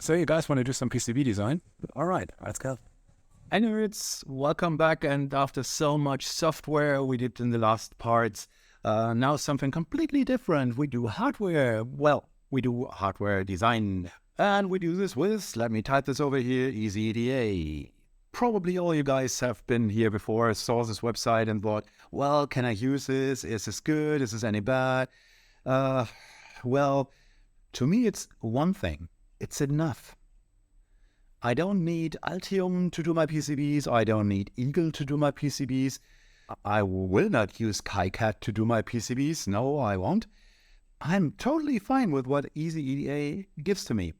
So you guys want to do some PCB design? All right, let's go. Hey nerds, welcome back. And after so much software we did in the last parts, now something completely different. We do hardware. Well, we do hardware design. And we do this with, let me type this over here, EasyEDA. Probably all you guys have been here before, saw this website and thought, well, can I use this? Is this good? Is this any bad? Well, to me it's one thing. It's enough. I don't need Altium to do my PCBs. I don't need Eagle to do my PCBs. I will not use KiCad to do my PCBs. No, I won't. I'm totally fine with what EasyEDA gives to me.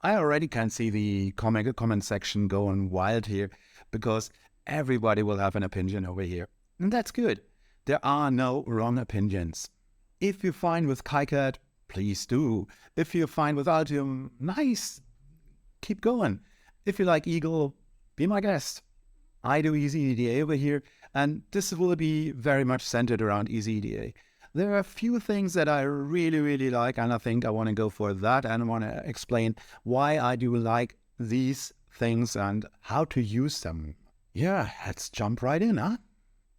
I already can see the comment section going wild here because everybody will have an opinion over here. And that's good. There are no wrong opinions. If you're fine with KiCad, please do. If you're fine with Altium, nice. Keep going. If you like Eagle, be my guest. I do EasyEDA over here, and this will be very much centered around EasyEDA. There are a few things that I really like, and I think I want to go for that, and I want to explain why I do like these things and how to use them. Yeah, let's jump right in, huh?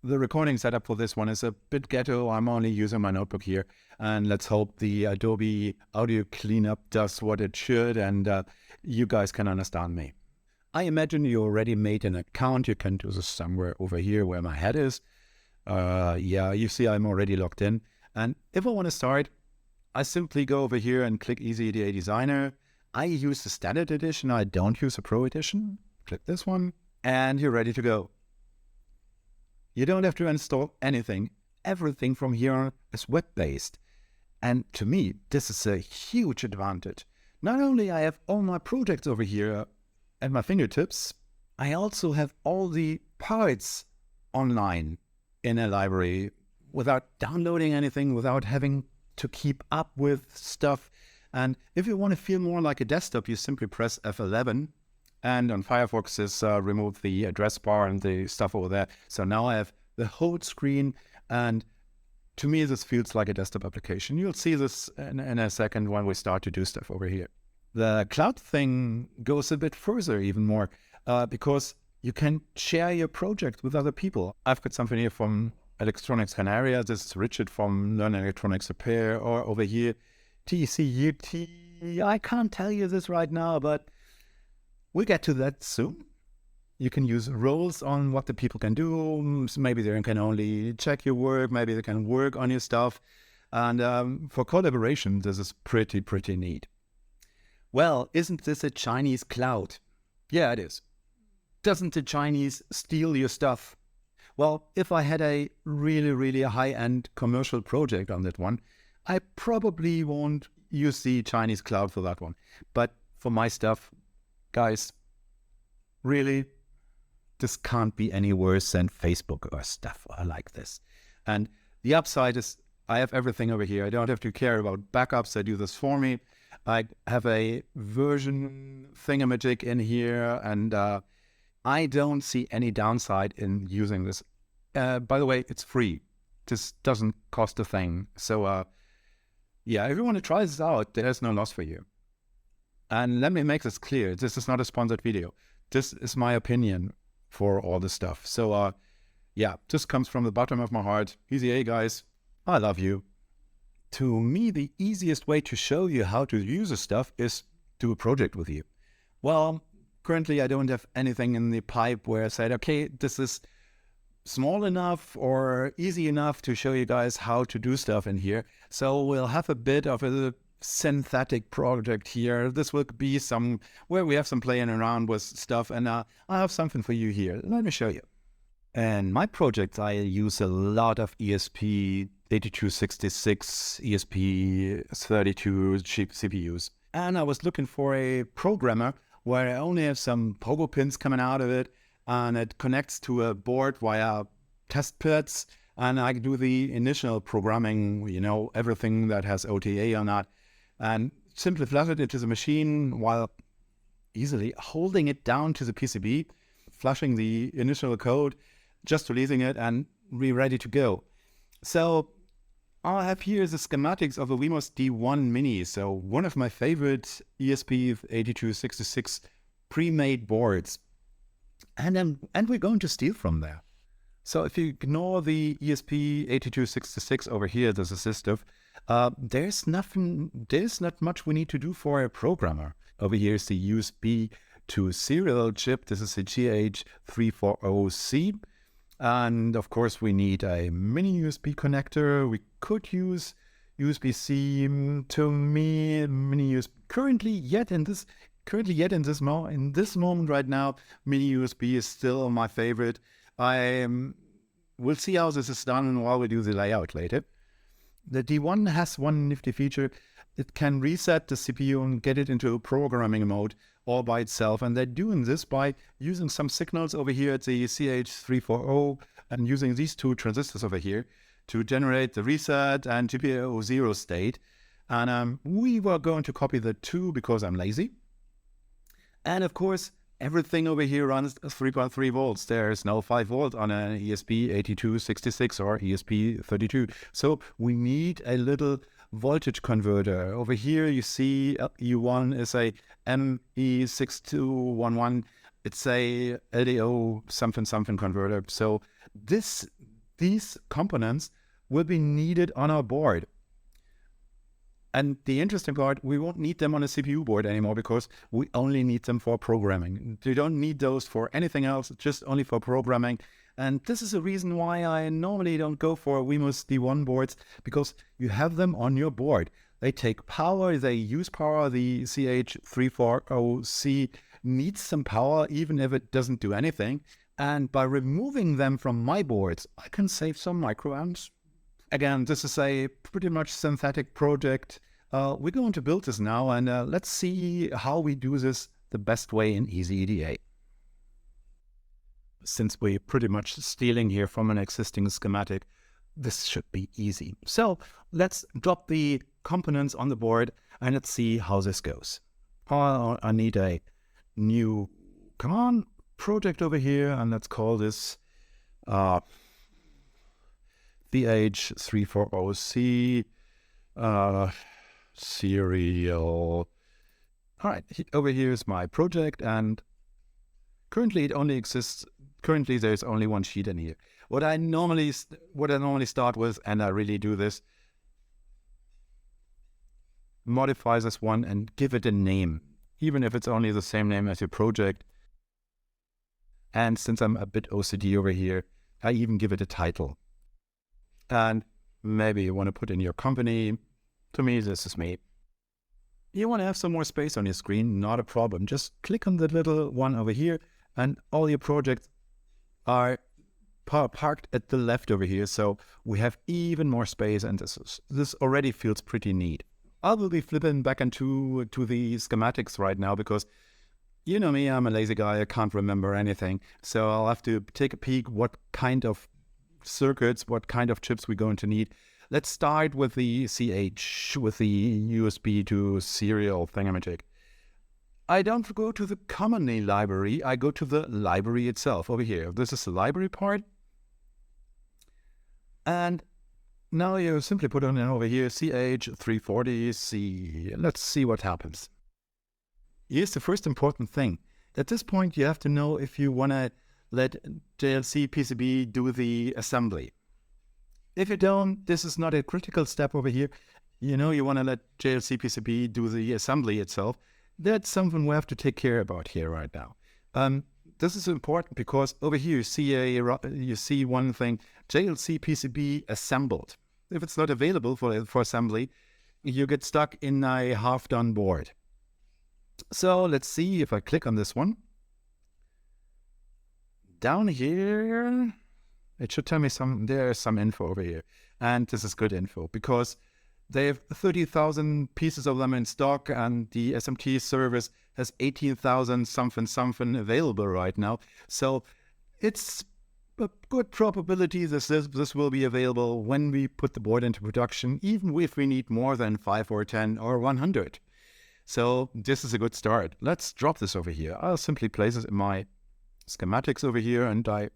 The recording setup for this one is a bit ghetto. I'm only using my notebook here, and let's hope the Adobe Audio Cleanup does what it should, and you guys can understand me. I imagine you already made an account. You can do this somewhere over here where my head is. Yeah, you see I'm already logged in. And if I want to start, I simply go over here and click EasyEDA Designer. I use the Standard Edition. I don't use the Pro Edition. Click this one, and you're ready to go. You don't have to install anything. Everything from here on is web-based. And to me, this is a huge advantage. Not only I have all my projects over here at my fingertips, I also have all the parts online in a library without downloading anything, without having to keep up with stuff. And if you want to feel more like a desktop, you simply press F11. And on Firefox, this remove the address bar and the stuff over there. So now I have the whole screen, and to me, this feels like a desktop application. You'll see this in a second when we start to do stuff over here. The cloud thing goes a bit further, even more, because you can share your project with other people. I've got something here from Electronics Canaria. This is Richard from Learn Electronics Repair, or over here, TCUT. I can't tell you this right now, but we'll get to that soon. You can use roles on what the people can do. Maybe they can only check your work. Maybe they can work on your stuff. And for collaboration, this is pretty neat. Well, isn't this a Chinese cloud? Yeah, it is. Doesn't the Chinese steal your stuff? Well, if I had a really high-end commercial project on that one, I probably won't use the Chinese cloud for that one. But for my stuff, guys, really, this can't be any worse than Facebook or stuff like this. And the upside is I have everything over here. I don't have to care about backups. They do this for me. I have a version thingamajig in here, and I don't see any downside in using this. By the way, it's free. This doesn't cost a thing. So yeah, if you want to try this out, there's no loss for you. And let me make this clear. This is not a sponsored video. This is my opinion for all this stuff. So yeah, this comes from the bottom of my heart. EasyEDA guys, I love you. To me, the easiest way to show you how to use this stuff is do a project with you. Well, currently I don't have anything in the pipe where I said, okay, this is small enough or easy enough to show you guys how to do stuff in here. So we'll have a bit of a synthetic project here. This will be some where we have some playing around with stuff, and I have something for you here. Let me show you. In my projects, I use a lot of ESP8266, ESP32 CPUs. And I was looking for a programmer where I only have some pogo pins coming out of it, and it connects to a board via test pads, and I do the initial programming, you know, everything that has OTA or not, and simply flash it into the machine while easily holding it down to the PCB, flashing the initial code, just releasing it, and be ready to go. So I have here the schematics of a Wemos D1 Mini. So one of my favorite ESP8266 pre-made boards. And we're going to steal from there. So if you ignore the ESP8266 over here, there's a system. There's not much we need to do for a programmer. Over here is the USB to serial chip. This is the GH340C. And of course, we need a mini USB connector. We could use USB-C to mini USB. Currently, yet in this moment right now, mini USB is still my favorite. We'll see how this is done while we do the layout later. The D1 has one nifty feature. It can reset the CPU and get it into a programming mode all by itself. And they're doing this by using some signals over here at the CH340 and using these two transistors over here to generate the reset and GPIO 0 state. And we were going to copy the two because I'm lazy. And of course, everything over here runs 3.3 volts. There's no 5 volt on an ESP8266 or ESP32. So we need a little voltage converter. Over here you see U1 is a ME6211. It's a LDO something converter. So these components will be needed on our board. And the interesting part, we won't need them on a CPU board anymore because we only need them for programming. You don't need those for anything else, just only for programming. And this is the reason why I normally don't go for Wemos D1 boards, because you have them on your board. They take power, they use power. The CH340C needs some power, even if it doesn't do anything. And by removing them from my boards, I can save some microamps. Again, this is a pretty much synthetic project. We're going to build this now, and let's see how we do this the best way in EasyEDA. Since we're pretty much stealing here from an existing schematic, this should be easy. So let's drop the components on the board and let's see how this goes. I need a new command project over here, and let's call this VH340C serial. All right, over here is my project, and currently there's only one sheet in here. What I normally start with, and I really do this, modify this one and give it a name, even if it's only the same name as your project. And since I'm a bit OCD over here, I even give it a title. And maybe you want to put in your company. To me, this is me. You want to have some more space on your screen, not a problem. Just click on the little one over here, and all your projects are parked at the left over here. So we have even more space, and this already feels pretty neat. I will be flipping back into the schematics right now because you know me, I'm a lazy guy. I can't remember anything. So I'll have to take a peek what kind of circuits, what kind of chips we're going to need. Let's start with the CH, with the USB to serial thingamajig. I don't go to the common library, I go to the library itself over here. This is the library part. And now you simply put on over here CH340C. Let's see what happens. Here's the first important thing. At this point, you have to know if you want to let JLC PCB do the assembly. If you don't, this is not a critical step over here. You know, you want to let JLC PCB do the assembly itself. That's something we have to take care about here right now. This is important because over here you see one thing, JLC PCB assembled. If it's not available for assembly, you get stuck in a half-done board. So let's see if I click on this one. Down here, it should tell me there's some info over here. And this is good info because they have 30,000 pieces of them in stock, and the SMT service has 18,000 something available right now. So it's a good probability this will be available when we put the board into production, even if we need more than 5 or 10 or 100. So this is a good start. Let's drop this over here. I'll simply place it in my schematics over here, and I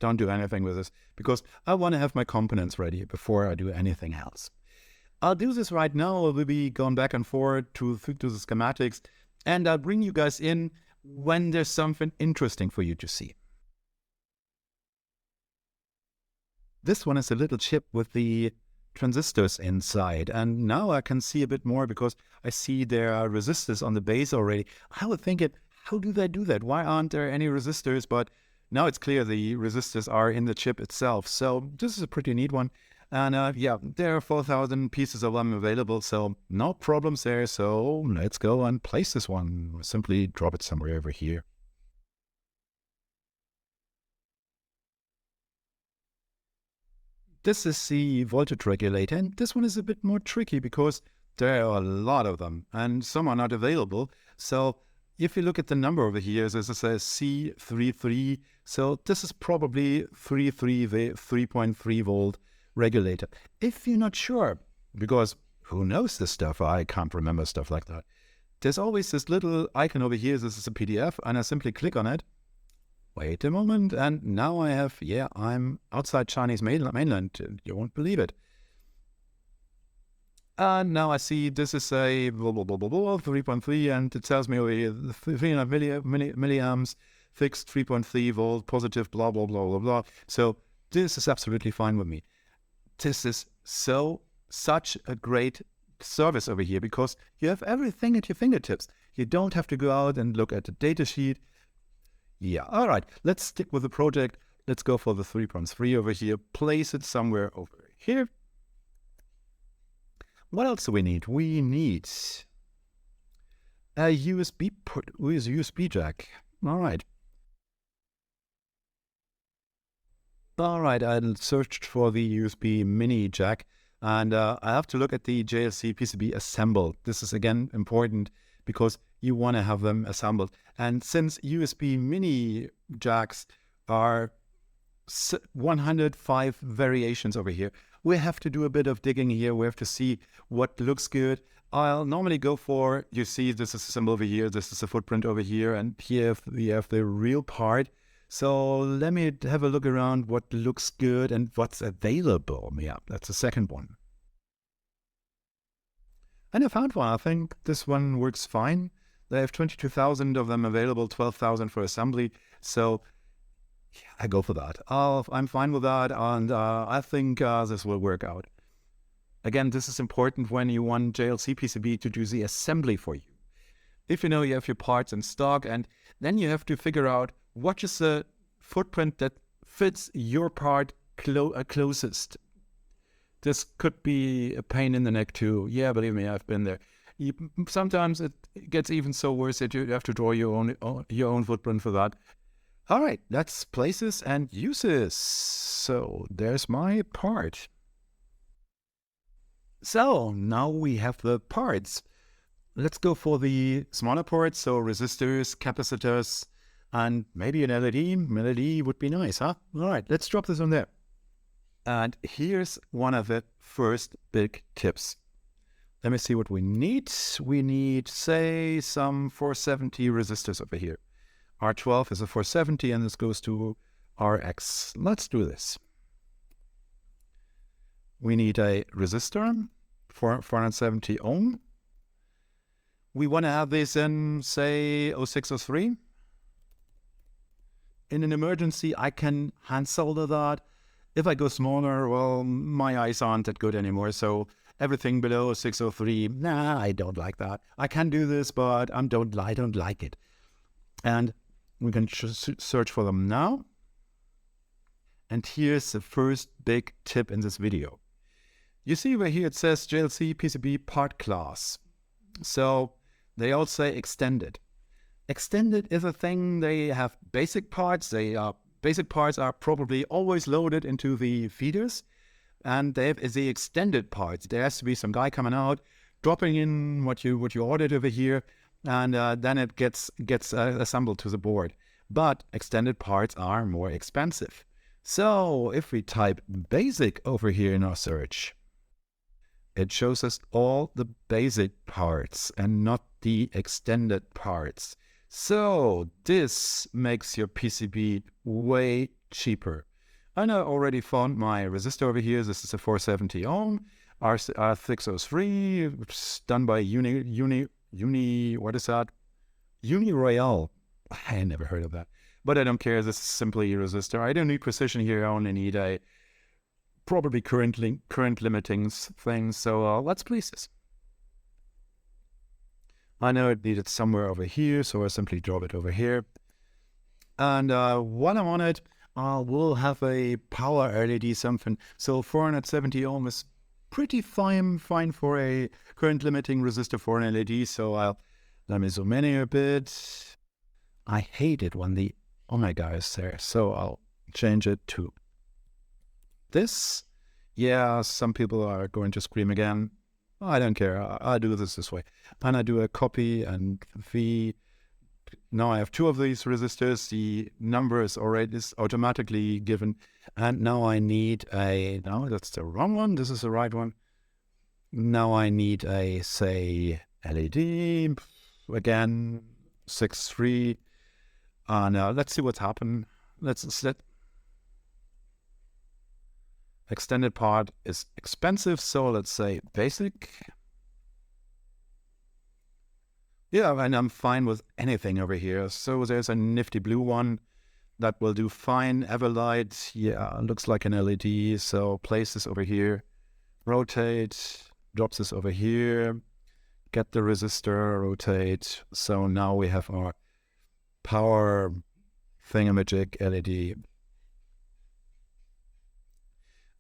don't do anything with this, because I want to have my components ready before I do anything else. I'll do this right now. We'll be going back and forth to the schematics, and I'll bring you guys in when there's something interesting for you to see. This one is a little chip with the transistors inside, and now I can see a bit more because I see there are resistors on the base already. I was thinking, how do they do that? Why aren't there any resistors? But now it's clear the resistors are in the chip itself. So this is a pretty neat one. And yeah, there are 4,000 pieces of them available, so no problems there. So let's go and place this one. Simply drop it somewhere over here. This is the voltage regulator, and this one is a bit more tricky because there are a lot of them and some are not available. So if you look at the number over here, this is a C33. So this is probably 3.3 volt regulator. If you're not sure, because who knows this stuff? I can't remember stuff like that. There's always this little icon over here. This is a PDF, and I simply click on it. Wait a moment, and now I have, yeah, I'm outside Chinese mainland. You won't believe it. And now I see this is a 3.3, and it tells me over here 300 milliamps, fixed 3.3 volt, positive, blah, blah, blah, blah, blah. So this is absolutely fine with me. This is such a great service over here because you have everything at your fingertips. You don't have to go out and look at the data sheet. Yeah, all right, let's stick with the project. Let's go for the 3.3 over here. Place it somewhere over here. What else do we need? We need a USB port with USB jack. All right. All right, I searched for the USB mini jack, and I have to look at the JLC PCB assembled. This is again important because you want to have them assembled. And since USB mini jacks are 105 variations over here, we have to do a bit of digging here. We have to see what looks good. I'll normally go for, you see, this is a symbol over here, this is a footprint over here, and here we have the real part. So let me have a look around what looks good and what's available. Yeah, that's the second one. And I found one. I think this one works fine. They have 22,000 of them available, 12,000 for assembly. So yeah, I go for that. I'm fine with that, and I think this will work out. Again, this is important when you want JLC PCB to do the assembly for you. If you know you have your parts in stock, and then you have to figure out what is the footprint that fits your part closest. This could be a pain in the neck too. Yeah, believe me, I've been there. Sometimes it gets even so worse that you have to draw your own footprint for that. All right, let's place this and use this. So there's my part. So now we have the parts. Let's go for the smaller parts, so resistors, capacitors, and maybe an LED. An LED would be nice, huh? All right, let's drop this on there. And here's one of the first big tips. Let me see what we need. We need, say, some 470 resistors over here. R12 is a 470, and this goes to RX. Let's do this. We need a resistor for 470 ohm. We want to have this in, say, 0603. In an emergency, I can hand solder that. If I go smaller, well, my eyes aren't that good anymore. So everything below 603, nah, I don't like that. I can do this, but I don't like it. And we can search for them now. And here's the first big tip in this video. You see where here it says JLC PCB part class. So they all say extended. Extended is a thing. They have basic parts. Basic parts are probably always loaded into the feeders, and they have the extended parts. There has to be some guy coming out, dropping in what you ordered over here, and then it gets assembled to the board. But extended parts are more expensive. So if we type basic over here in our search, it shows us all the basic parts and not the extended parts. So this makes your PCB way cheaper. And I already found my resistor over here. This is a 470 ohm, R603, it's done by what is that? Uni Royale. I never heard of that. But I don't care. This is simply a resistor. I don't need precision here. I only need a probably current limiting thing. So let's place this. I know it needed somewhere over here, so I simply drop it over here. And while I'm on it, we'll have a power LED something. So 470 ohm is pretty fine for a current limiting resistor for an LED. So let me zoom in here a bit. I hate it when the omega is there, so I'll change it to this. Yeah, some people are going to scream again. I don't care. I'll do this way. And I do a copy and V. Now I have two of these resistors. The number is automatically given. And now I need no, that's the wrong one. This is the right one. Now I need a, say, LED. Again, 6.3. And let's see what's happened. Let's set. Extended part is expensive, so let's say basic. Yeah, and I'm fine with anything over here. So there's a nifty blue one that will do fine. Everlight, yeah, looks like an LED. So place this over here, rotate, drops this over here, get the resistor, rotate. So now we have our power thingamajig LED.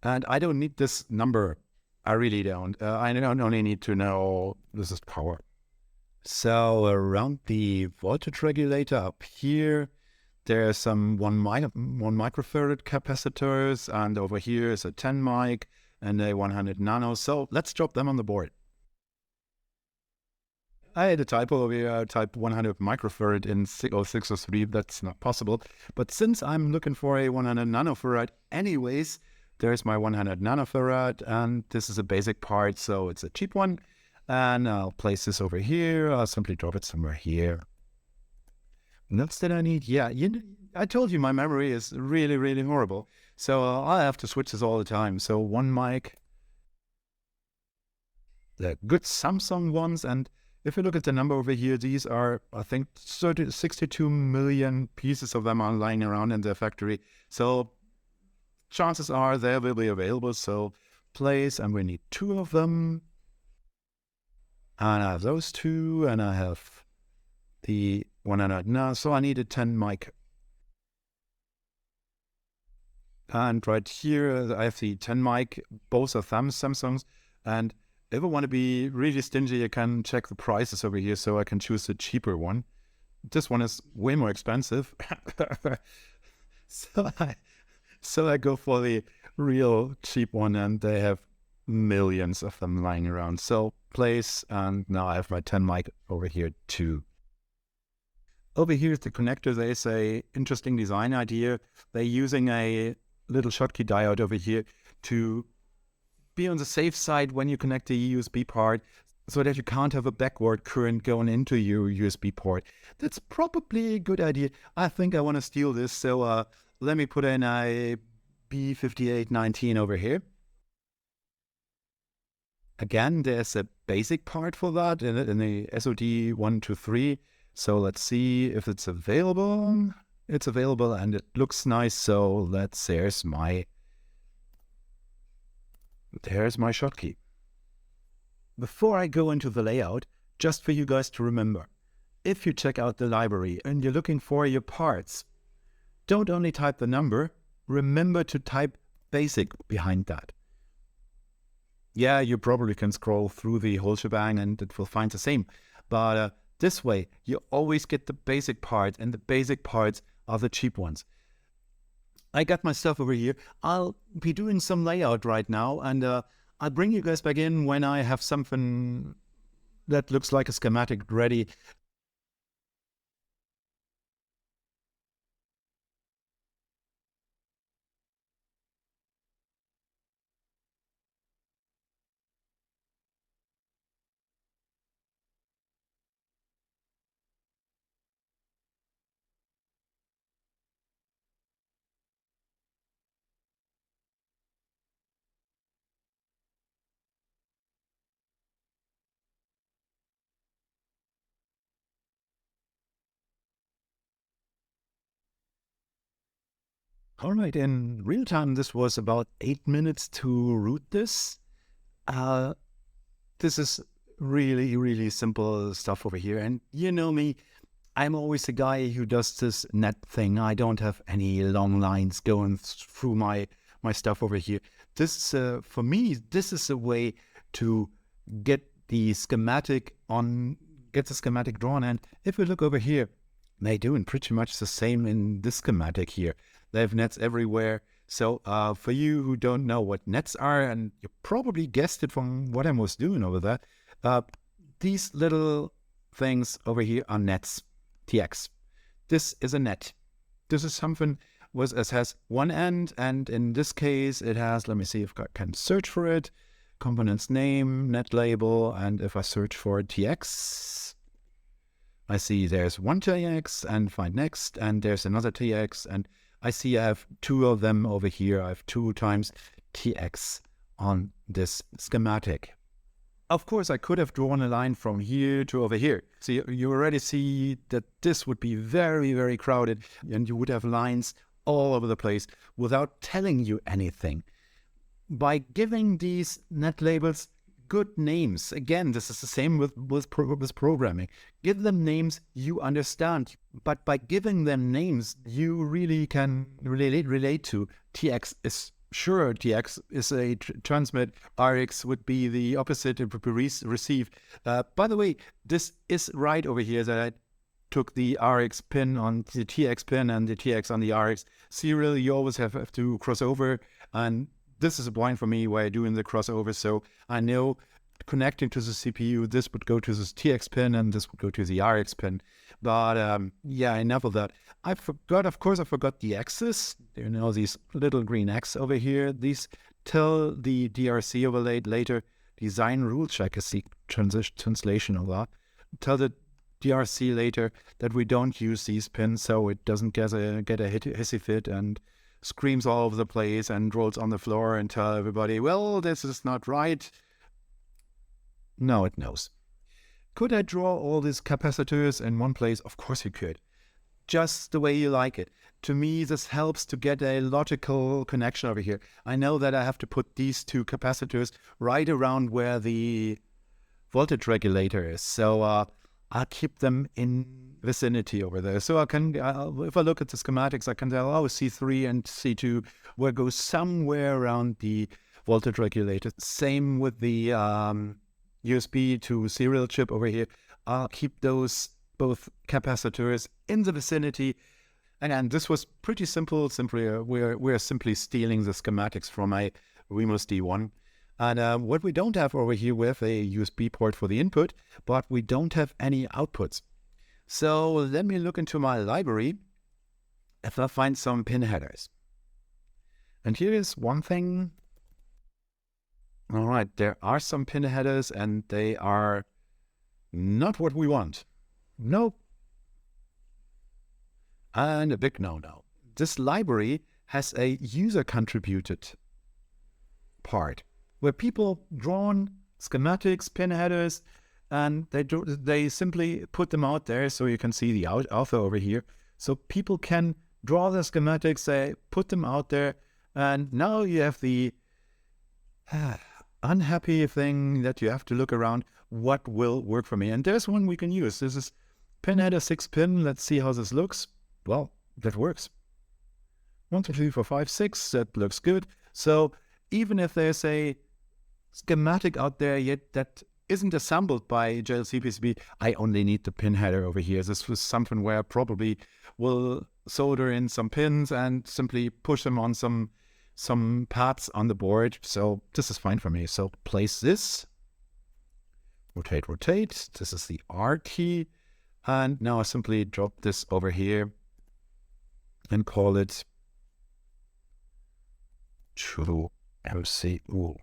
And I don't need this number. I really don't. I don't only need to know this is power. So around the voltage regulator up here, there's some 1 microfarad capacitors, and over here is a 10 mic and a 100 nano. So let's drop them on the board. I had a typo over here. I typed 100 microfarad in 603. That's not possible. But since I'm looking for a 100 nanofarad anyways, there's my 100 nanofarad, and this is a basic part, so it's a cheap one. And I'll place this over here. I'll simply drop it somewhere here. Notes that I need. Yeah, I told you my memory is really, really horrible. So I have to switch this all the time. So 1 mic, the good Samsung ones. And if you look at the number over here, these are, I think, 62 million pieces of them are lying around in the factory. So chances are they will be available. So place, and we need 2 of them. And I have those 2, and I have the 100 now. So I need a 10 mic. And right here, I have the 10 mic, both of them Samsungs. And if I want to be really stingy, I can check the prices over here, so I can choose the cheaper one. This one is way more expensive. So I go for the real cheap one, and they have millions of them lying around. So place, and now I have my 10 mic over here too. Over here is the connector. There's a interesting design idea. They're using a little Schottky diode over here to be on the safe side when you connect the USB part, so that you can't have a backward current going into your USB port. That's probably a good idea. I think I want to steal this, so let me put in a B5819 over here. Again, there's a basic part for that in the SOD 123. So let's see if it's available. It's available and it looks nice. So there's my Schottky. Before I go into the layout, just for you guys to remember, if you check out the library and you're looking for your parts, don't only type the number, remember to type basic behind that. Yeah, you probably can scroll through the whole shebang and it will find the same. But this way, you always get the basic part, and the basic parts are the cheap ones. I got my stuff over here. I'll be doing some layout right now, and I'll bring you guys back in when I have something that looks like a schematic ready. All right, in real time, this was about 8 minutes to root this. This is really, really simple stuff over here. And you know me, I'm always the guy who does this net thing. I don't have any long lines going through my stuff over here. This, for me, this is a way to get the schematic drawn. And if we look over here, they're doing pretty much the same in this schematic here. They have nets everywhere. So for you who don't know what nets are, and you probably guessed it from what I was doing over there, these little things over here are nets, TX. This is a net. This is something it has one end, and in this case it has, let me see if I can search for it, components name, net label, and if I search for TX, I see there's one TX and find next, and there's another TX, and I see I have two of them over here. I have 2 times TX on this schematic. Of course, I could have drawn a line from here to over here. So you already see that this would be very, very crowded, and you would have lines all over the place without telling you anything. By giving these net labels good names, again, this is the same with programming. Give them names you understand, but by giving them names you really can relate to. TX is sure, TX is a transmit, RX would be the opposite, it would be receive. By the way, this is right over here that I took the RX pin on the TX pin and the TX on the RX serial. You always have to cross over, and this is a blind for me where I'm doing the crossover, so I know connecting to the CPU, this would go to this TX pin and this would go to the RX pin. But yeah, enough of that. I forgot the X's. You know, these little green X over here. These tell the DRC overlaid later, design rule check is the translation of that. Tell the DRC later that we don't use these pins so it doesn't get a hissy fit and screams all over the place and rolls on the floor and tell everybody, well, this is not right. No, it knows. Could I draw all these capacitors in one place? Of course you could. Just the way you like it. To me, this helps to get a logical connection over here. I know that I have to put these 2 capacitors right around where the voltage regulator is. So I'll keep them in vicinity over there. So I can, if I look at the schematics, I can tell, oh, C3 and C2 will go somewhere around the voltage regulator. Same with the USB to serial chip over here. I'll keep those both capacitors in the vicinity. And this was pretty simple. We're simply stealing the schematics from a Remus D1. And what we don't have over here, we have a USB port for the input, but we don't have any outputs. So let me look into my library if I find some pin headers. And here is one thing. All right, there are some pin headers and they are not what we want. Nope. And a big no-no. This library has a user-contributed part where people drawn schematics, pin headers, and they simply put them out there so you can see the author over here. So people can draw the schematics, they put them out there, and now you have the unhappy thing that you have to look around what will work for me. And there's one we can use. This is pin header 6 pin. Let's see how this looks. Well, that works. 1, 2, 3, 4, 5, 6. That looks good. So even if there's a schematic out there yet that isn't assembled by JLC PCB, I only need the pin header over here. This was something where I probably will solder in some pins and simply push them on some paths on the board. So this is fine for me. So place this, rotate. This is the R key. And now I simply drop this over here and call it true MCU.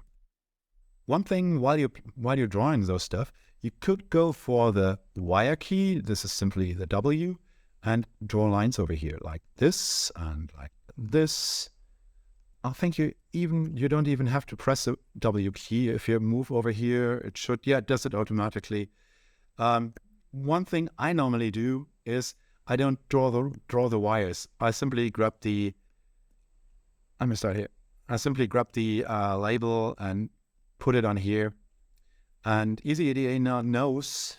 One thing while you're drawing those stuff, you could go for the wire key. This is simply the W, and draw lines over here like this and like this. I think you don't even have to press the W key. If you move over here, it does it automatically. One thing I normally do is I don't draw the wires. I simply grab the I'm going to start here. I simply grab the label and put it on here. And EasyEDA now knows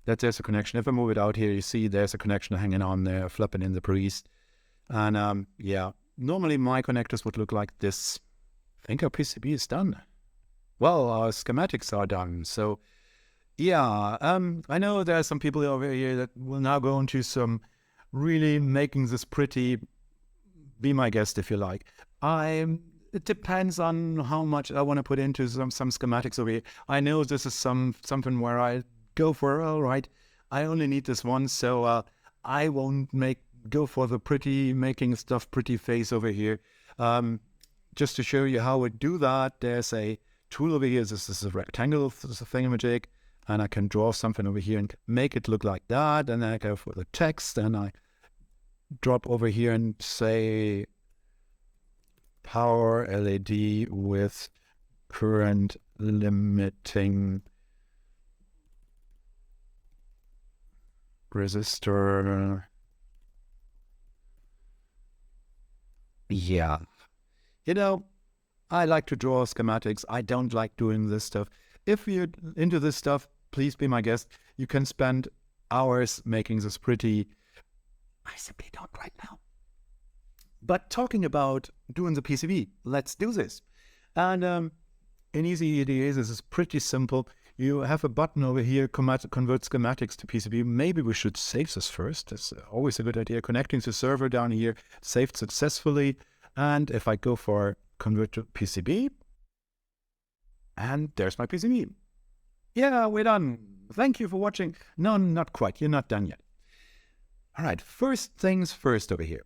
that there's a connection. If I move it out here, you see there's a connection hanging on there, flapping in the breeze. And yeah, normally my connectors would look like this. I think our PCB is done. Well, our schematics are done. So yeah, I know there are some people over here that will now go into some really making this pretty. Be my guest if you like. It depends on how much I want to put into some schematics over here. I know this is something where I go for, all right, I only need this one, so I won't go for the making stuff pretty face over here. Just to show you how we do that, there's a tool over here. This is a rectangle thingamajig, and I can draw something over here and make it look like that. And then I go for the text, and I drop over here and say power LED with current limiting resistor. Yeah. I like to draw schematics. I don't like doing this stuff. If you're into this stuff, please be my guest. You can spend hours making this pretty. I simply don't right now. But talking about doing the PCB, let's do this. And in EasyEDA, this is pretty simple. You have a button over here, convert schematics to PCB. Maybe we should save this first. It's always a good idea. Connecting to server down here, saved successfully. And if I go for convert to PCB, and there's my PCB. Yeah, we're done. Thank you for watching. No, not quite. You're not done yet. All right, first things first over here.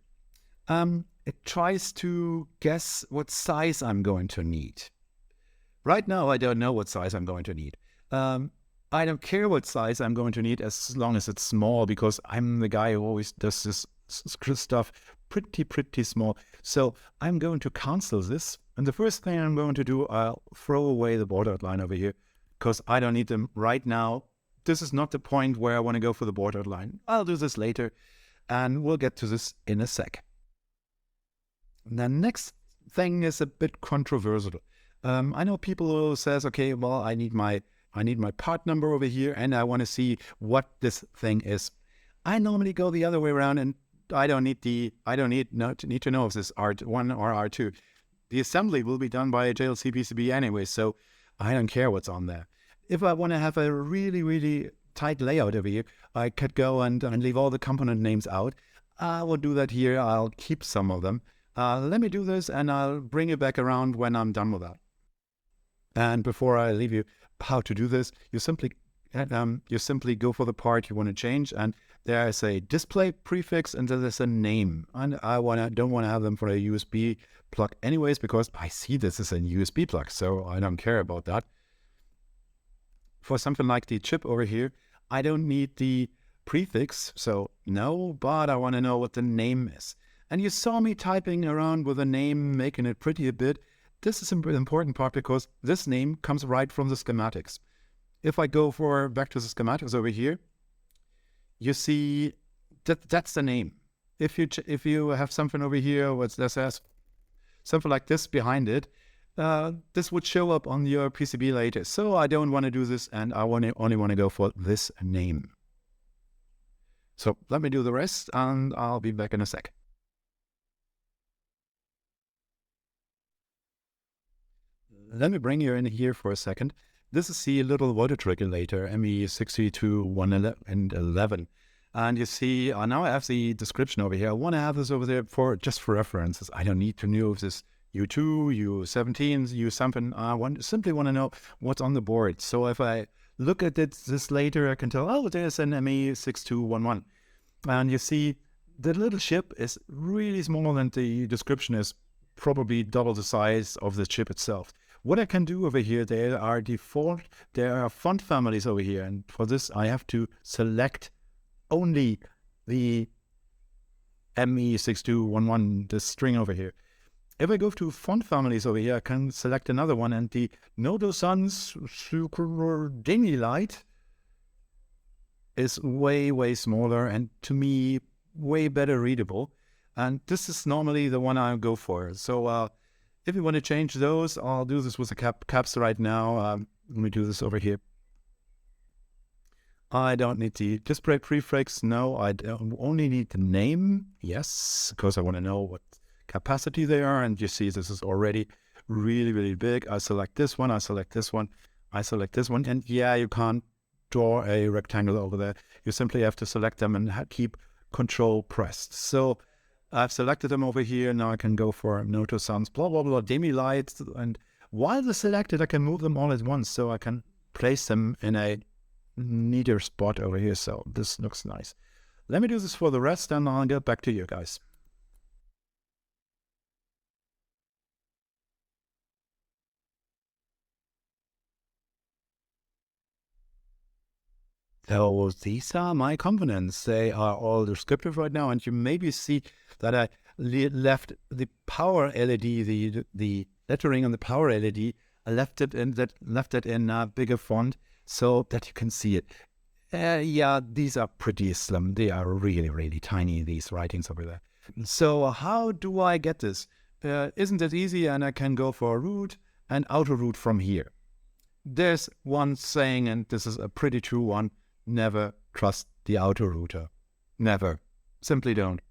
It tries to guess what size I'm going to need. Right now, I don't know what size I'm going to need. I don't care what size I'm going to need as long as it's small, because I'm the guy who always does this stuff pretty small. So I'm going to cancel this. And the first thing I'm going to do, I'll throw away the border outline over here, because I don't need them right now. This is not the point where I want to go for the border outline. I'll do this later, and we'll get to this in a sec. The next thing is a bit controversial. I know people who says, okay, well, I need my part number over here, and I want to see what this thing is. I normally go the other way around, and I don't need to know if this is R1 or R2. The assembly will be done by a JLC PCB anyway, so I don't care what's on there. If I want to have a really tight layout over here, I could go and leave all the component names out. I will do that here. I'll keep some of them. Let me do this, and I'll bring it back around when I'm done with that. And before I leave you how to do this, you simply go for the part you want to change, and there's a display prefix and there's a name. And I don't want to have them for a USB plug anyways, because I see this as a USB plug, so I don't care about that. For something like the chip over here, I don't need the prefix, so no, but I want to know what the name is. And you saw me typing around with a name, making it pretty a bit. This is an important part, because this name comes right from the schematics. If I go back to the schematics over here, you see that's the name. If you have something over here that says something like this behind it, this would show up on your PCB later. So I don't want to do this, and I only want to go for this name. So let me do the rest, and I'll be back in a sec. Let me bring you in here for a second. This is the little voltage regulator, ME6211. And you see, now I have the description over here. I want to have this over there just for references. I don't need to know if this U2, U17, U something. I simply want to know what's on the board. So if I look at this later, I can tell, oh, there's an ME6211. And you see, the little chip is really small, and the description is probably double the size of the chip itself. What I can do over here, there are font families over here, and for this I have to select only the ME6211, the string over here. If I go to font families over here, I can select another one, and the Nodo Sans Super Dingy Light is way smaller, and to me way better readable. And this is normally the one I go for. So if you want to change those, I'll do this with the caps right now. Let me do this over here. I don't need the display prefix. No, I only need the name. Yes, because I want to know what capacity they are. And you see this is already really, really big. I select this one. I select this one. I select this one. And yeah, you can't draw a rectangle over there. You simply have to select them and keep Control pressed. So I've selected them over here. Now I can go for Noto Sans, blah, blah, blah, demi lights. And while they're selected, I can move them all at once. So I can place them in a neater spot over here. So this looks nice. Let me do this for the rest and I'll get back to you guys. So these are my components. They are all descriptive right now, and you maybe see that I left the power LED, the lettering on the power LED. I left it in a bigger font so that you can see it. Yeah, these are pretty slim. They are really, really tiny, these writings over there. So how do I get this? Isn't it easy? And I can go for root and auto root from here. There's one saying, and this is a pretty true one: never trust the auto router. Never. Simply don't.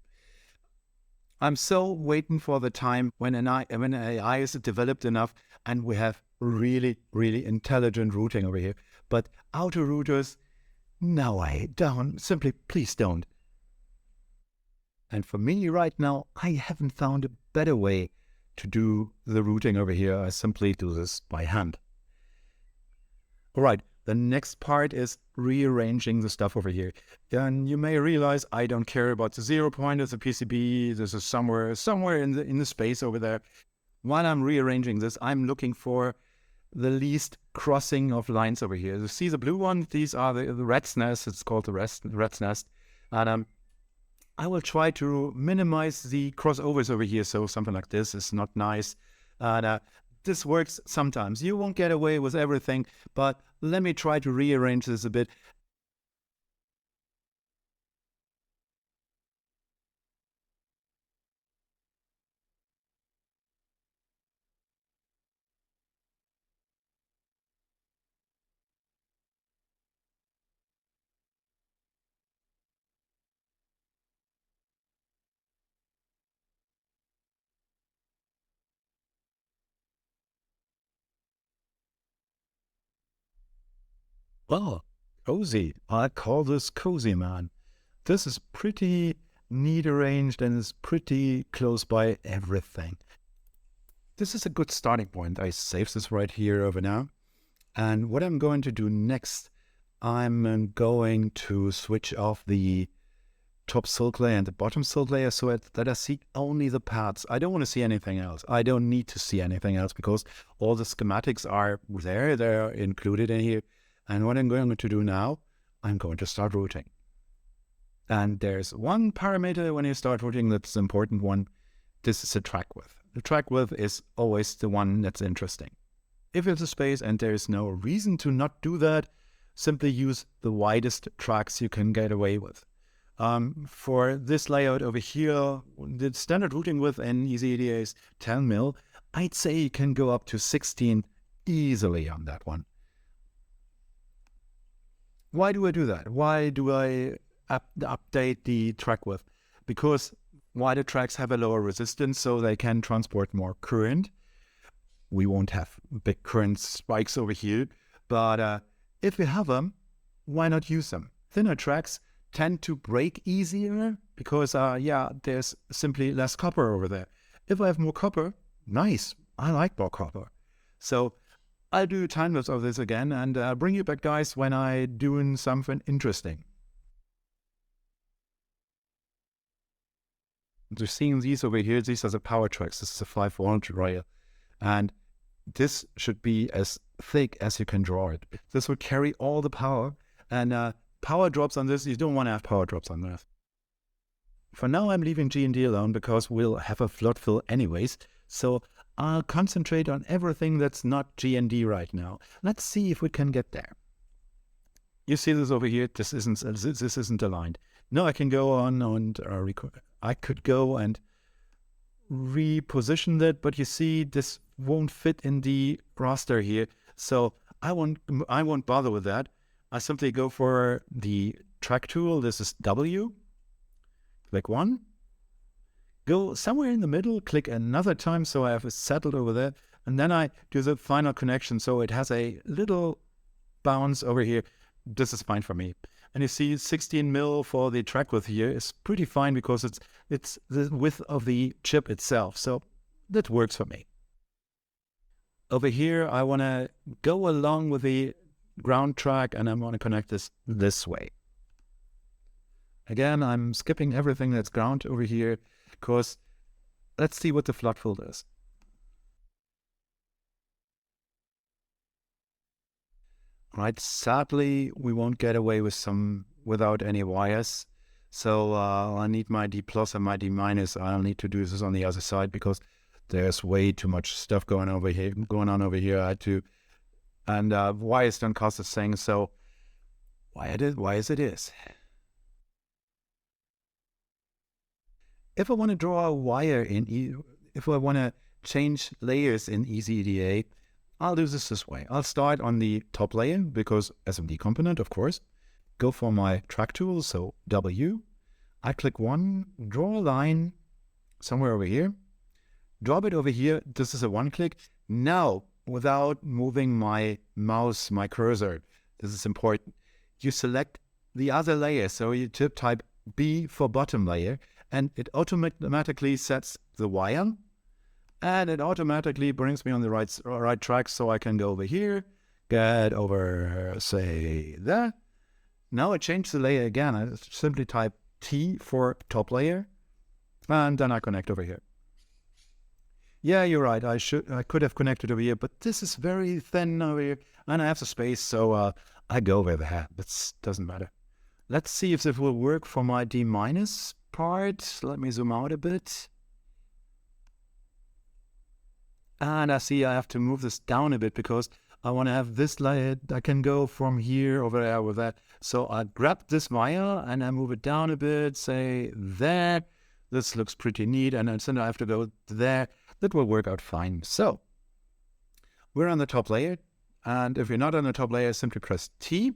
I'm so waiting for the time when AI is developed enough and we have really, really intelligent routing over here. But auto routers, no, I don't. Simply, please don't. And for me right now, I haven't found a better way to do the routing over here. I simply do this by hand. All right. The next part is rearranging the stuff over here. And you may realize I don't care about the 0 point of the PCB. This is somewhere in the space over there. While I'm rearranging this, I'm looking for the least crossing of lines over here. You see the blue one? These are the rat's nest. It's called the rat's nest. And I will try to minimize the crossovers over here. So something like this is not nice. And this works sometimes. You won't get away with everything, but let me try to rearrange this a bit. Well, cozy. I call this cozy, man. This is pretty neat arranged and is pretty close by everything. This is a good starting point. I save this right here over now. And what I'm going to do next, I'm going to switch off the top silk layer and the bottom silk layer so that I see only the paths. I don't want to see anything else. I don't need to see anything else because all the schematics are there. They're included in here. And what I'm going to do now, I'm going to start routing. And there's one parameter when you start routing that's the important one. This is the track width. The track width is always the one that's interesting. If it's a space and there is no reason to not do that, simply use the widest tracks you can get away with. For this layout over here, the standard routing width in EasyEDA is 10 mil. I'd say you can go up to 16 easily on that one. Why do I do that? Why do I update the track width? Because wider tracks have a lower resistance, so they can transport more current. We won't have big current spikes over here, but if we have them, why not use them? Thinner tracks tend to break easier because, there's simply less copper over there. If I have more copper, nice. I like more copper. So I'll do a time lapse of this again and bring you back, guys, when I'm doing something interesting. You're seeing these over here. These are the power tracks. This is a 5-volt rail. And this should be as thick as you can draw it. This will carry all the power. And power drops on this, you don't want to have power drops on that. For now, I'm leaving G&D alone because we'll have a float fill anyways. So I'll concentrate on everything that's not G&D right now. Let's see if we can get there. You see this over here. This isn't aligned. No, I can go on and I could go and repositioned it, but you see this won't fit in the raster here. So I won't bother with that. I simply go for the track tool. This is W. Click one. Go somewhere in the middle, click another time so I have it settled over there. And then I do the final connection so it has a little bounce over here. This is fine for me. And you see 16 mil for the track width here is pretty fine because it's the width of the chip itself. So that works for me. Over here, I want to go along with the ground track and I want to connect this way. Again, I'm skipping everything that's ground over here because let's see what the flood fill does. Right, sadly, we won't get away without any wires. So I need my D plus and my D minus. I'll need to do this on the other side because there's way too much stuff going on over here. I had to, and wires don't cost a thing. So why is it is. If I want to draw a wire if I want to change layers in EasyEDA, I'll do this way. I'll start on the top layer because SMD component, of course. Go for my track tool, so W. I click one, draw a line somewhere over here. Drop it over here. This is a one click. Now, without moving my mouse, my cursor, this is important. You select the other layer. So you type B for bottom layer, and it automatically sets the wire. And it automatically brings me on the right track so I can go over here, get over, say, there. Now I change the layer again. I simply type T for top layer, and then I connect over here. Yeah, you're right. I could have connected over here, but this is very thin over here, and I have the space, so I go over there. That doesn't matter. Let's see if this will work for my D minus part. Let me zoom out a bit. And I see I have to move this down a bit because I want to have this layer. I can go from here over there with that. So I grab this wire and I move it down a bit, say there. This looks pretty neat. And then I have to go there. That will work out fine. So we're on the top layer. And if you're not on the top layer, simply press T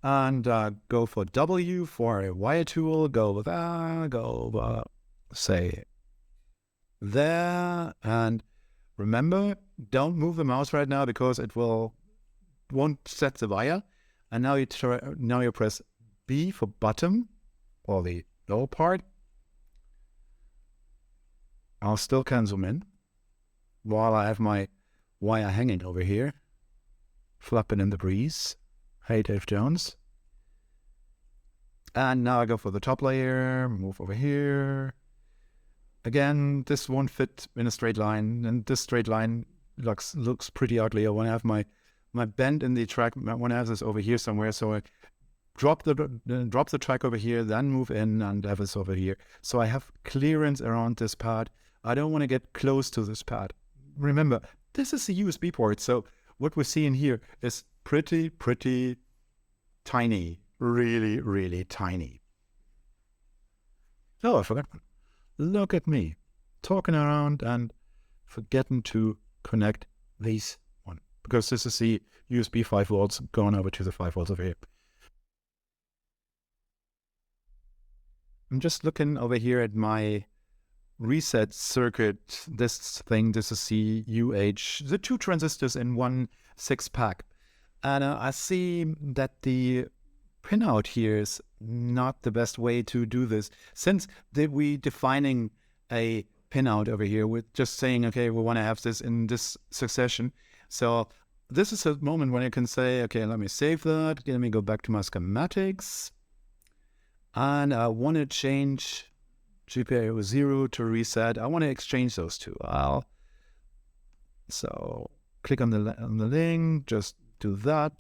and go for W for a wire tool. Go over there, go over, say there. And remember, don't move the mouse right now because it won't set the wire. And now you press B for bottom or the lower part. I'll still can zoom in while I have my wire hanging over here, flapping in the breeze. Hey, Dave Jones. And now I go for the top layer, move over here. Again, this won't fit in a straight line, and this straight line looks pretty ugly. I want to have my bend in the track. I want to have this over here somewhere, so I drop the track over here, then move in and have this over here. So I have clearance around this pad. I don't want to get close to this pad. Remember, this is a USB port, so what we're seeing here is pretty tiny, really tiny. Oh, I forgot. Look at me, talking around and forgetting to connect these one. Because this is the USB 5 volts going over to the 5 volts over here. I'm just looking over here at my reset circuit. This is the UH, the 2 transistors in one 6-pack. And I see that the pinout here is not the best way to do this. Since we defining a pinout over here, we're just saying, okay, we want to have this in this succession. So this is a moment when I can say, okay, let me save that. Let me go back to my schematics. And I want to change GPIO 0 to reset. I want to exchange those two. So click on the link, just do that.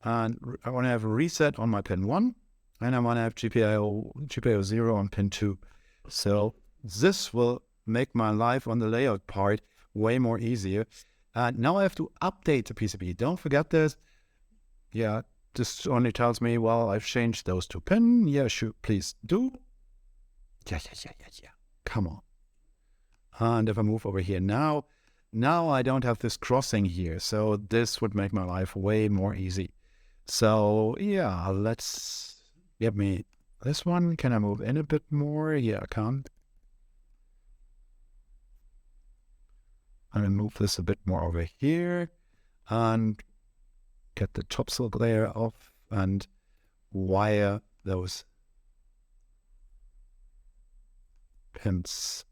And I want to have a reset on my pin 1, and I want to have GPIO 0 on pin 2. So this will make my life on the layout part way more easier. And now I have to update the PCB. Don't forget this. Yeah, this only tells me, well, I've changed those 2 pins. Yeah, sure, please do. Yeah. Come on. And if I move over here now I don't have this crossing here. So this would make my life way more easy. So yeah, let's give me this one. Can I move in a bit more? Yeah, I can. I'm going to move this a bit more over here and get the top silk layer off and wire those pins.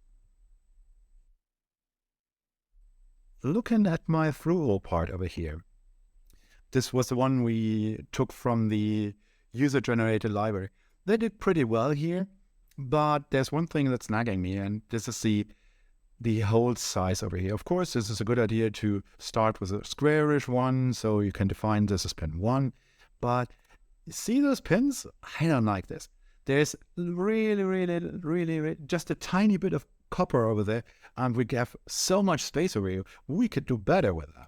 Looking at my through-hole part over here, this was the one we took from the user-generated library. They did pretty well here, but there's one thing that's nagging me, and this is the hole size over here. Of course, this is a good idea to start with a squarish one, so you can define this as pin 1. But see those pins? I don't like this. There's really just a tiny bit of copper over there, and we have so much space over here. We could do better with that.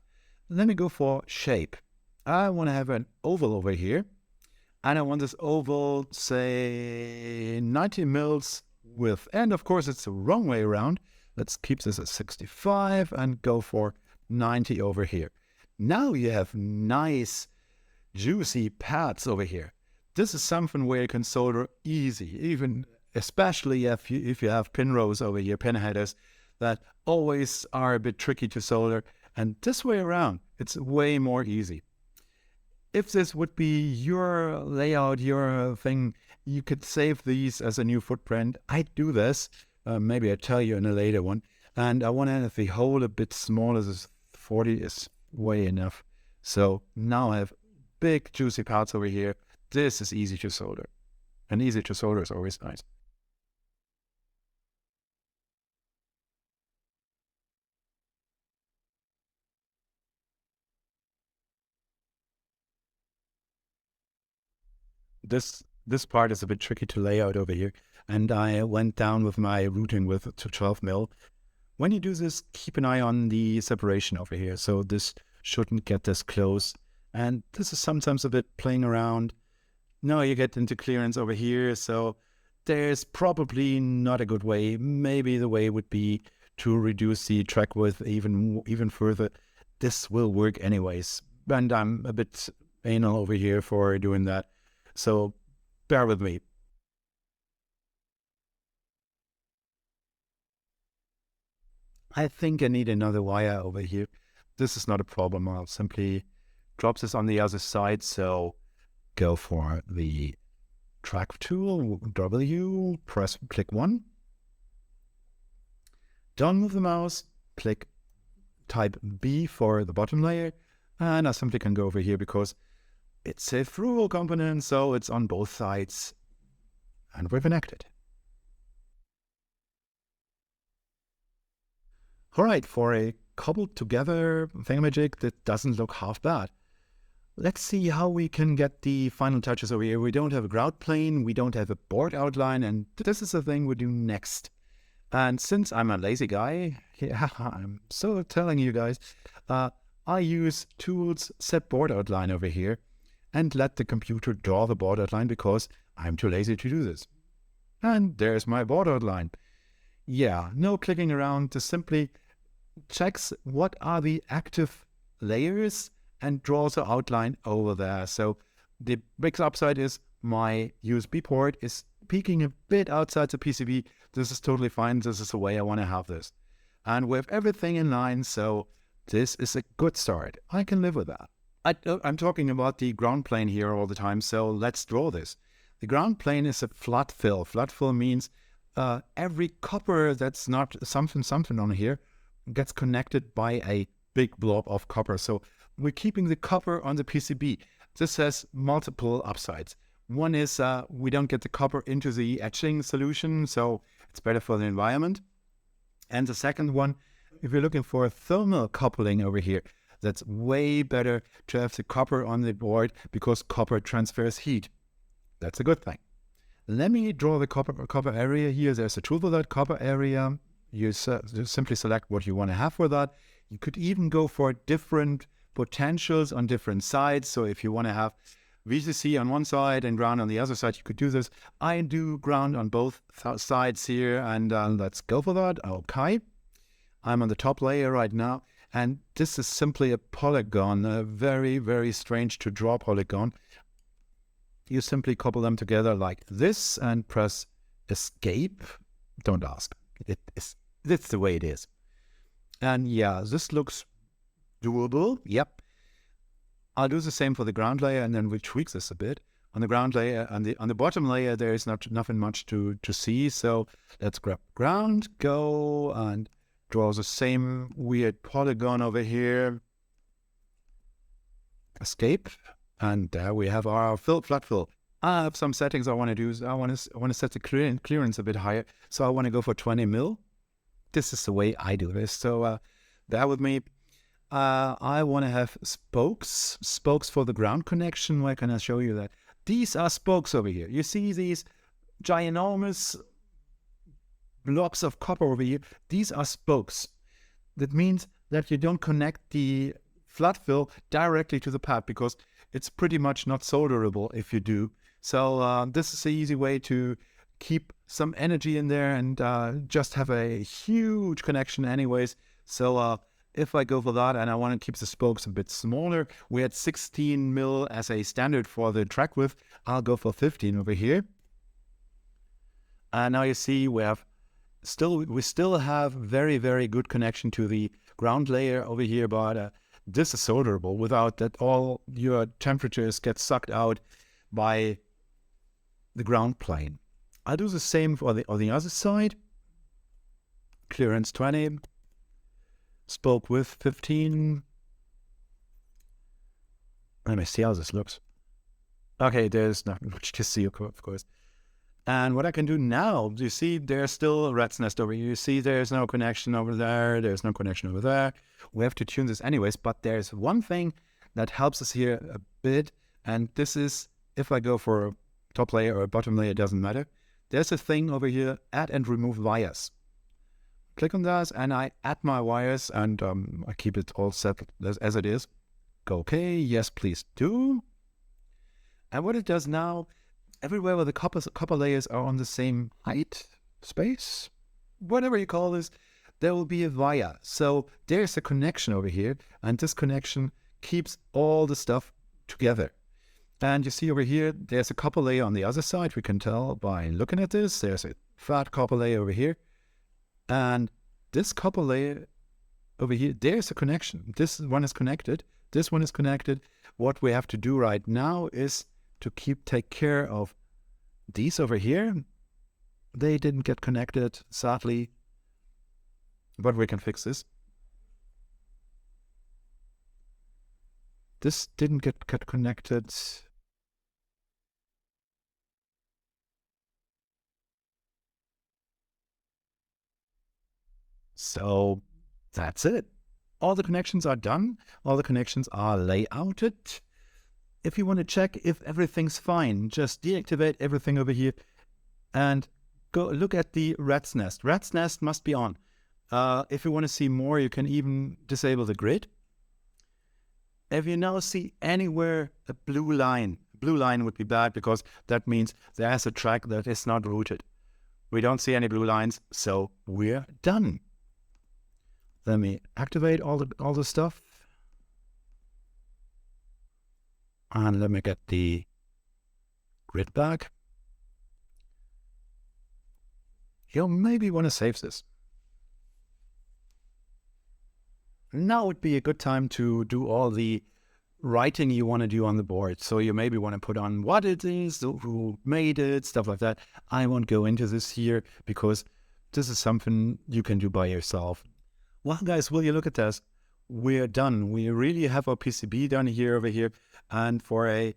Let me go for shape. I want to have an oval over here, and I want this oval, say, 90 mils width. And of course, it's the wrong way around. Let's keep this at 65 and go for 90 over here. Now you have nice, juicy pads over here. This is something where you can solder easy, even especially if you have pin rows over here, pin headers, that always are a bit tricky to solder. And this way around, it's way more easy. If this would be your layout, your thing, you could save these as a new footprint. I do this. Maybe I'll tell you in a later one. And I want to have the hole a bit smaller. This 40 is way enough. So now I have big juicy parts over here. This is easy to solder. And easy to solder is always nice. This part is a bit tricky to lay out over here. And I went down with my routing width to 12 mil. When you do this, keep an eye on the separation over here. So this shouldn't get this close. And this is sometimes a bit playing around. Now you get into clearance over here. So there's probably not a good way. Maybe the way would be to reduce the track width even further. This will work anyways. And I'm a bit anal over here for doing that. So bear with me. I think I need another wire over here. This is not a problem. I'll simply drop this on the other side. So go for the track tool, W, click 1. Don't move the mouse, click type B for the bottom layer. And I simply can go over here because it's a through-hole component, so it's on both sides. And we're connected. All right, for a cobbled together thingamajig, that doesn't look half bad. Let's see how we can get the final touches over here. We don't have a grout plane, we don't have a board outline, and this is the thing we do next. And since I'm a lazy guy, yeah, I'm so telling you guys, I use tools set board outline over here and let the computer draw the board outline because I'm too lazy to do this. And there's my board outline. Yeah, no clicking around, just simply checks what are the active layers and draws the outline over there. So the big upside is my USB port is peeking a bit outside the PCB. This is totally fine. This is the way I want to have this. And with everything in line, so this is a good start. I can live with that. I'm talking about the ground plane here all the time, so let's draw this. The ground plane is a flat fill. Flat fill means every copper that's not something on here gets connected by a big blob of copper. So we're keeping the copper on the PCB. This has multiple upsides. One is we don't get the copper into the etching solution, so it's better for the environment. And the second one, if you're looking for a thermal coupling over here, that's way better to have the copper on the board because copper transfers heat. That's a good thing. Let me draw the copper area here. There's a tool for that copper area. You simply select what you want to have for that. You could even go for different potentials on different sides. So if you want to have VCC on one side and ground on the other side, you could do this. I do ground on both sides here, and let's go for that. Okay. I'm on the top layer right now, and this is simply a polygon, a very, very strange to draw polygon. You simply couple them together like this and press escape. Don't ask. It's the way it is. And yeah, this looks doable. Yep. I'll do the same for the ground layer, and then we'll tweak this a bit. On the ground layer, on the bottom layer, there is nothing much to see. So let's grab ground, go and draw the same weird polygon over here. Escape, and there we have our flat fill. I have some settings I want to do. I want to set the clearance a bit higher. So I want to go for 20 mil. This is the way I do this. So bear with me. I want to have spokes for the ground connection. Where can I show you that? These are spokes over here. You see these ginormous blocks of copper over here? These are spokes. That means that you don't connect the flat fill directly to the pad, because it's pretty much not solderable if you do. So this is the easy way to keep some energy in there and just have a huge connection anyways. So if I go for that and I want to keep the spokes a bit smaller, we had 16 mil as a standard for the track width. I'll go for 15 over here. And now you see we still have very, very good connection to the ground layer over here, but this is solderable without that all your temperatures get sucked out by the ground plane. I'll do the same for the other side. Clearance 20. Spoke width 15. Let me see how this looks. Okay, there's not much to see, of course. And what I can do now, you see there's still a rat's nest over here. You see there's no connection over there. There's no connection over there. We have to tune this anyways, but there's one thing that helps us here a bit. And this is, if I go for a top layer or a bottom layer, it doesn't matter. There's a thing over here, add and remove wires. Click on that and I add my wires, and I keep it all set as it is. Go okay, yes please do. And what it does now, everywhere where the copper layers are on the same height, space, whatever you call this, there will be a wire. So there's a connection over here, and this connection keeps all the stuff together. And you see over here, there's a copper layer on the other side. We can tell by looking at this. There's a fat copper layer over here. And this copper layer over here, there's a connection. This one is connected. This one is connected. What we have to do right now is to take care of these over here. They didn't get connected, sadly, but we can fix this. This didn't get connected. So that's it. All the connections are done. All the connections are layouted. If you want to check if everything's fine, just deactivate everything over here and go look at the rat's nest. Rat's nest must be on. If you want to see more, you can even disable the grid. If you now see anywhere a blue line would be bad, because that means there's a track that is not routed. We don't see any blue lines, so we're done. Let me activate all the stuff. And let me get the grid back. You'll maybe want to save this. Now would be a good time to do all the writing you want to do on the board. So you maybe want to put on what it is, who made it, stuff like that. I won't go into this here because this is something you can do by yourself. Well, guys, will you look at this? We're done. We really have our PCB done over here. And for a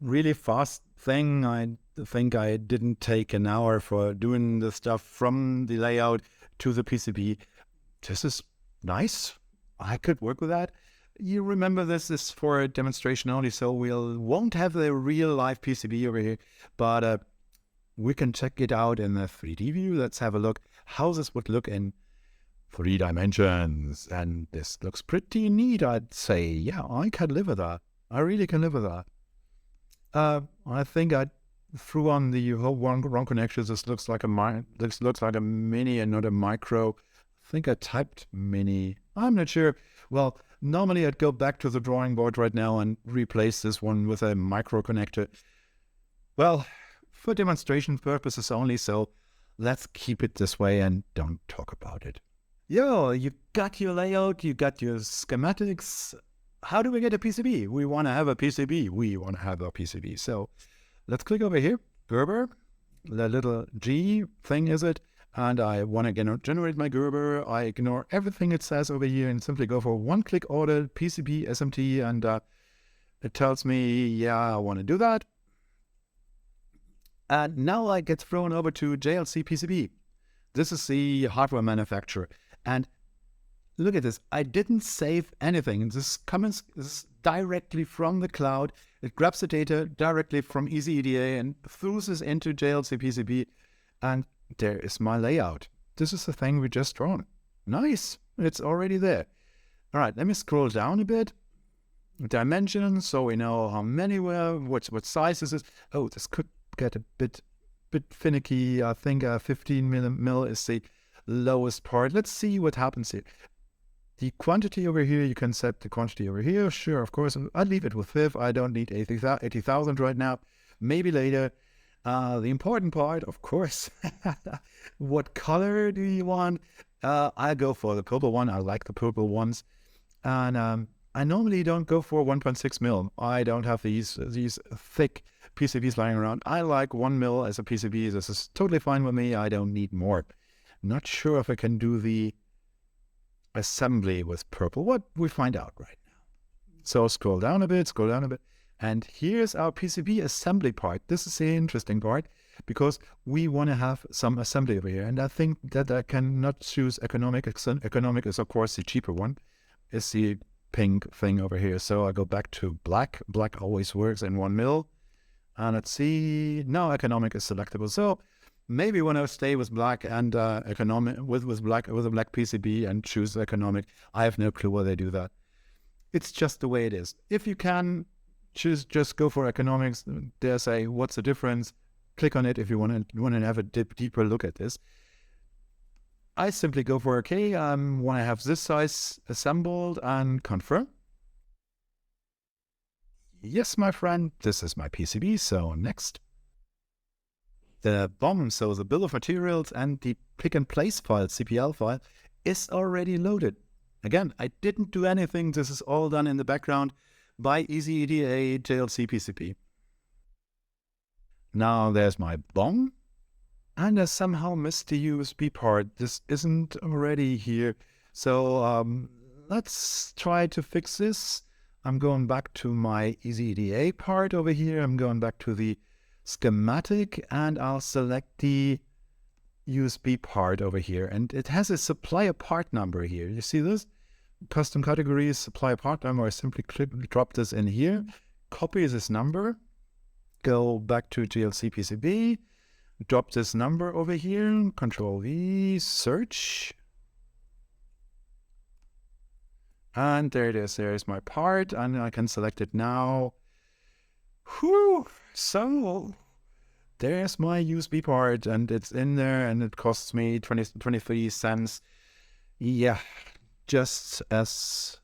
really fast thing, I think I didn't take an hour for doing the stuff from the layout to the PCB. This is nice. I could work with that. You remember this is for a demonstration only, so won't have the real live PCB over here, but we can check it out in the 3D view. Let's have a look how this would look in 3 dimensions. And this looks pretty neat, I'd say. Yeah, I can live with that. I really can live with that. I think I threw on the whole wrong connections. This looks like a mini and not a micro think I typed mini. I'm not sure. Well, normally I'd go back to the drawing board right now and replace this one with a micro connector. Well, for demonstration purposes only, so let's keep it this way and don't talk about it. Yo, you got your layout, you got your schematics. How do we get a PCB? We want to have a PCB. So let's click over here, Gerber, the little G thing is it, and I want to generate my Gerber. I ignore everything it says over here and simply go for one-click order, PCB, SMT, and it tells me, yeah, I want to do that. And now I get thrown over to JLC PCB. This is the hardware manufacturer. And look at this. I didn't save anything. This is directly from the cloud. It grabs the data directly from EasyEDA and throws this into JLC PCB. And there is my layout. This is the thing we just drawn. Nice. It's already there. All right, let me scroll down a bit. Dimensions, so we know how many were, what size this is. Oh, this could get a bit finicky. I think 15 mil is the lowest part. Let's see what happens here. The quantity over here, you can set the quantity over here. Sure, of course, I'd leave it with 5. I don't need 80,000 right now. Maybe later. The important part, of course, what color do you want? I go for the purple one. I like the purple ones. And I normally don't go for 1.6 mil. I don't have these thick PCBs lying around. I like 1 mil as a PCB. This is totally fine with me. I don't need more. Not sure if I can do the assembly with purple. What we find out right now. So scroll down a bit. And here's our PCB assembly part. This is the interesting part because we want to have some assembly over here. And I think that I cannot choose economic. Economic is, of course, the cheaper one. It's the pink thing over here. So I go back to black. Black always works in 1 mil. And let's see. Now economic is selectable. So maybe when I stay with black and economic with a black PCB and choose economic, I have no clue why they do that. It's just the way it is. If you can just go for economics, dare say, what's the difference? Click on it if you want to have a deeper look at this. I simply go for okay. Want to have this size assembled and confirm. Yes, my friend, this is my PCB. So next. The BOM, so the bill of materials and the pick and place file, CPL file, is already loaded. Again, I didn't do anything. This is all done in the background by EasyEDA JLC PCB. Now there's my BOM. And I somehow missed the USB part. This isn't already here. So let's try to fix this. I'm going back to my EasyEDA part over here. I'm going back to the schematic and I'll select the USB part over here. And it has a supplier part number here. You see this? Custom categories, supplier part number. I simply drop this in here, copy this number, go back to JLC PCB, drop this number over here, Control V, search. And there it is. There's my part, and I can select it now. Whew! So there's my USB part, and it's in there, and it costs me 23 cents. Yeah, just as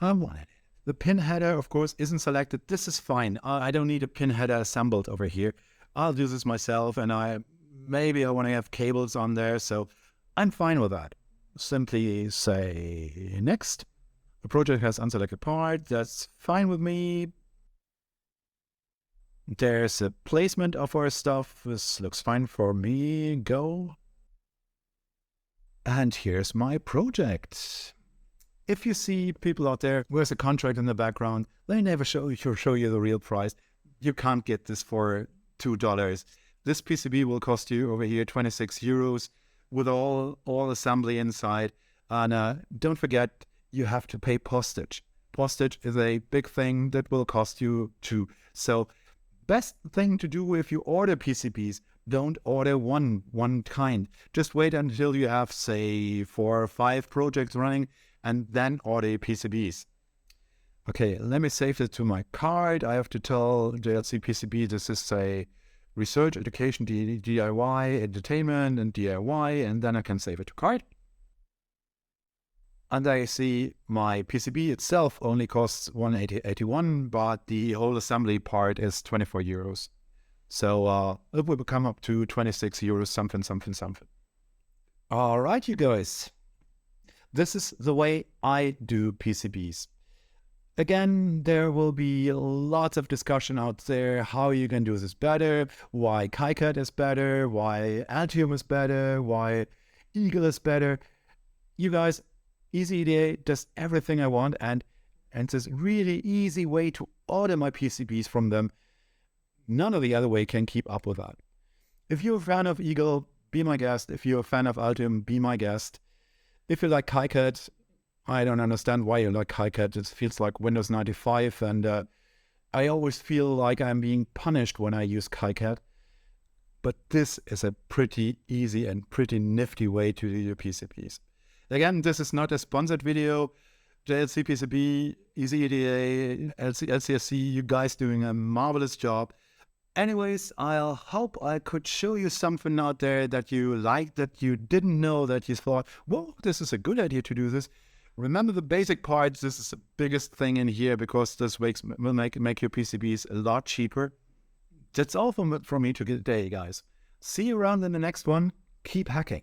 I wanted it. The pin header, of course, isn't selected. This is fine. I don't need a pin header assembled over here. I'll do this myself, and maybe I want to have cables on there, so I'm fine with that. Simply say next. The project has unselected part. That's fine with me. There's a placement of our stuff. This looks fine for me. Go. And here's my project. If you see people out there, where's a contract in the background, they never show you the real price. You can't get this for $2. This PCB will cost you over here 26 euros with all assembly inside. And don't forget, you have to pay postage. Postage is a big thing that will cost you too. So best thing to do if you order PCBs, don't order one kind. Just wait until you have, say, 4 or 5 projects running and then order PCBs. Okay, let me save it to my card. I have to tell JLC PCB this is a research, education, DIY, entertainment, and DIY, and then I can save it to card. And I see my PCB itself only costs 181, but the whole assembly part is 24 euros. So it will come up to 26 euros, something. All right, you guys. This is the way I do PCBs. Again, there will be lots of discussion out there how you can do this better, why KiCad is better, why Altium is better, why Eagle is better. You guys, EasyEDA does everything I want, and this really easy way to order my PCBs from them. None of the other way can keep up with that. If you're a fan of Eagle, be my guest. If you're a fan of Altium, be my guest. If you like KiCad, I don't understand why you like KiCad. It feels like Windows 95, and I always feel like I'm being punished when I use KiCad. But this is a pretty easy and pretty nifty way to do your PCBs. Again, this is not a sponsored video. JLC PCB, EasyEDA, LCSC, you guys doing a marvelous job. Anyways, I hope I could show you something out there that you like, that you didn't know, that you thought, whoa, this is a good idea to do this. Remember the basic parts. This is the biggest thing in here because this will make your PCBs a lot cheaper. That's all from me today, guys. See you around in the next one. Keep hacking.